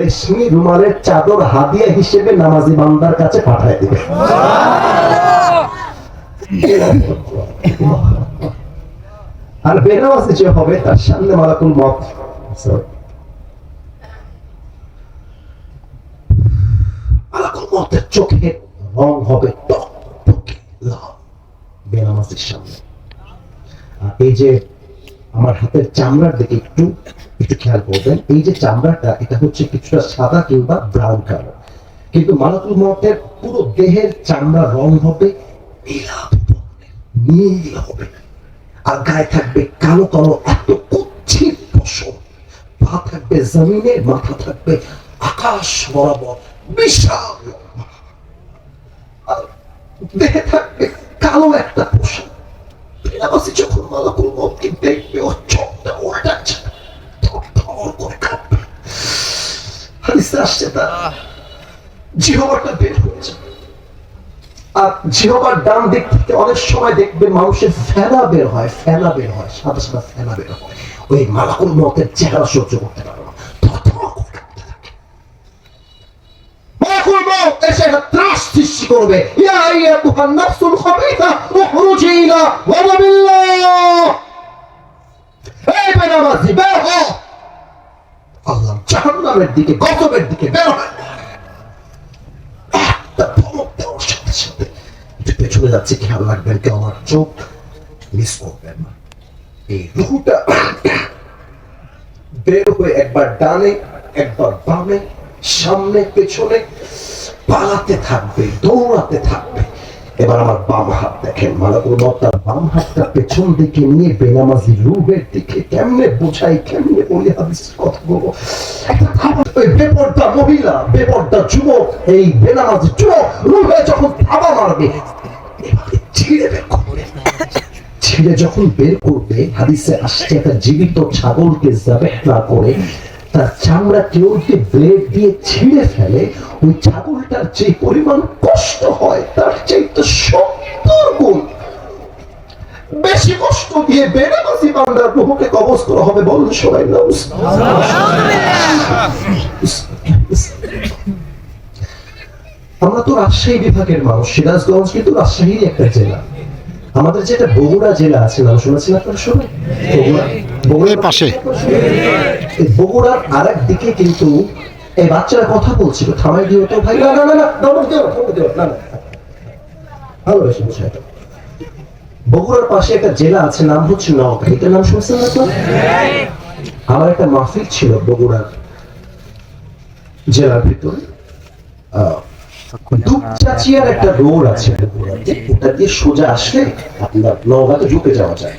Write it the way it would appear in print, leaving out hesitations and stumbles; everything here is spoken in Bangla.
রেশমি রুমালের চাদর হাদিয়া হিসেবে নামাজি বান্দার কাছে পাঠায় দিবে। আর বেনামাজি যে হবে তার সামনে মালাকুল মউত মালাকুল মউতের চোখের রং হবে টকটকে লাল বেনামাজির সামনে। আর এই যে আমার হাতের চামড়ার দিকে একটু খেয়াল করবেন, এই যে চামড়াটা এটা হচ্ছে কিছুটা সাদা কিংবা ব্রাউন কালার, কিন্তু মালাকুল মউতের পুরো দেহের চামড়ার রং হবে নীল হবে। আর গায়ে থাকবে কালো কালো এত কুচ্ছিত পশম, পা থাকবে জমিনে, মাথা থাকবে আকাশ বরাবর বিশাল, আর দেহে থাকবে কালো একটা পোশাক। বেনামাজি যখন মালাকুল মউতকে দেখবে ও চোখটা উল্টাচ্ছে, হাদিসে আসছে তার জিহ্বাটা বের হয়ে যাবে। আর জিহ্বার ডান দিক থেকে অনেক সময় দেখবে মানুষের ফেনা বের হয়, সাদা সাদা ফেনা বের হয়। ওই মালাকুল মউতের চেহারা সহ্য করতে পারে না, মালাকুল মউত এসে একটা ত্রাস সৃষ্টি করবে। ইয়া আইয়াতুহান নাফসুল খাবিসা উখরুজি ইলা ওয়াদাবিল্লাহ, এই বেনামাজি বের হও, আল্লাহ জাহান্নামের দিকে, গজবের দিকে বের হয়। একটা ধমক দেওয়ার সাথে সাথে পেছনে যাচ্ছে, খেয়াল রাখবেন কেউ আমার চোখ মিস করবেন না। এই রুহুটা বের হয়ে একবার ডানে একবার বামে, সামনে পেছনে পালাতে থাকবে, দৌড়াতে থাকবে। এবার আমার বাম হাত দেখেন, মালাকুল মউত তার বাম হাতটা পেছন দিকে নিয়ে বেনামাজি রুহের দিকে কেমনে বোঝাই, কেমনে বলি হাদিসের কথাগুলো। বেপরদা মহিলা, বেপরদা যুবক, এই বেনামাজি যুবক রুহে যখন থাবা মারবে, ছিঁড়ে যখন বের করবে, হাদিসে আসছে একটা জীবিত ছাগলকে যাবেহ না করে তার চামড়া কেউ যদি ব্লেড দিয়ে ছিঁড়ে ফেলে, ওই ছাগলটার যে পরিমাণ কষ্ট হয় তার চাইতে 70 গুণ বেশি কষ্ট দিয়ে বেনামাজি বান্দার রূহকে কবজ করা হবে। বলুন সবাই আমরা তো রাজশাহী বিভাগের মানুষ, সিরাজগঞ্জ কিন্তু রাজশাহীর একটা জেলা। আমাদের যেটা বগুড়া জেলা আছে, নাম শুনেছেন আপনারা সবাই? বগুড়ার পাশে, বগুড়ার আরেক দিকে কিন্তু এই বাচ্চারা কথা বলছিল, থামাই দিও তো ভাই, না না না না, ভালোবেসে বুঝাই। বগুড়ার পাশে একটা জেলা আছে, নাম হচ্ছে নওগাঁ। এটার নাম শুনছেন না তো? আমার একটা মাহফিল ছিল বগুড়ার জেলার ভিতরে। দুপচাচিয়ার একটা রোড আছে বগুড়াতে, ওটা দিয়ে সোজা আসলে আপনার নওগাঁতে ঢুকে যাওয়া যায়।